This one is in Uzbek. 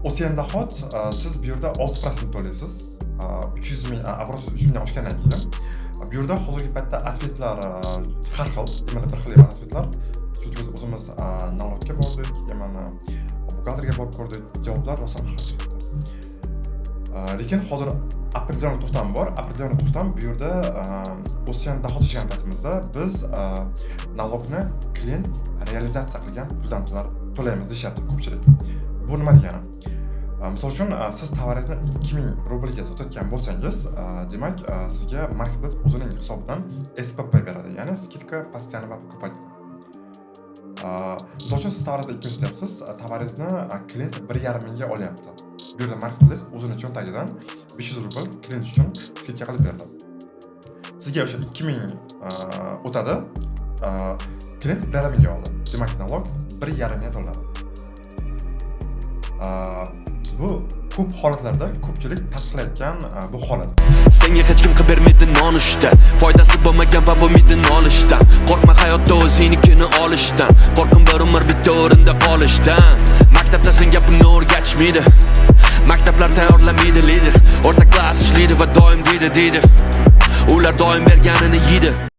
O'siyandahot siz bu yerda 6% to'laysiz. 300 ming оборотsiz 3 mingdan oshgandan keyin. Bu yerda hozirgi paytda atvetlar har xil, mana bir xil emas atvetlar. Chunki biz o'zimiz налогga bordik, mana buxgalterga borib ko'rdik, javoblar rosa har chiqdi. Lekin hozir определённый to'xtam bor. Определённый to'xtam bu yerda o'siyandahot ishgan paytimizda biz налогni klient realizatsiya qilgan puldan to'laymiz deyapti ko'pchilik. Bu nima degani? Misol uchun siz tovaringizni 2000 rublga sotayotgan bo'lsangiz, demak sizga marketplace o'zining hisobidan SPP beradi, ya'ni skidka постоянно покупать. Misol uchun siz tovaringizni 2000 sotyapsiz, tovaringizni klient 1,5 mingga olyapti. Bu yerda marketplace o'zining cho'ntagidan 500 rubl klient uchun skidka qilib beradi. Sizga o'sha 2000 o'tadi, klient 1,5 mingga oldi. Demak, налог 1,5 ming dollar. Bu ko'p holatlarda ko'pchilik tasdiqlayotgan bu holat. Senga hech kim qilib bermaydi nonushta, foydasi bo'lmagan va bo'lmaydi nolishdan. Qo'rqma hayotda o'zingnikini olishdan, qo'rqim bir umr bitta o'rinda qolishdan. Maktabda senga buni o'rgatishmaydi, maktablar tayyorlamaydi lider. O'rta klass ishlaydi va doim deydi. Ular doim berganini yeydi.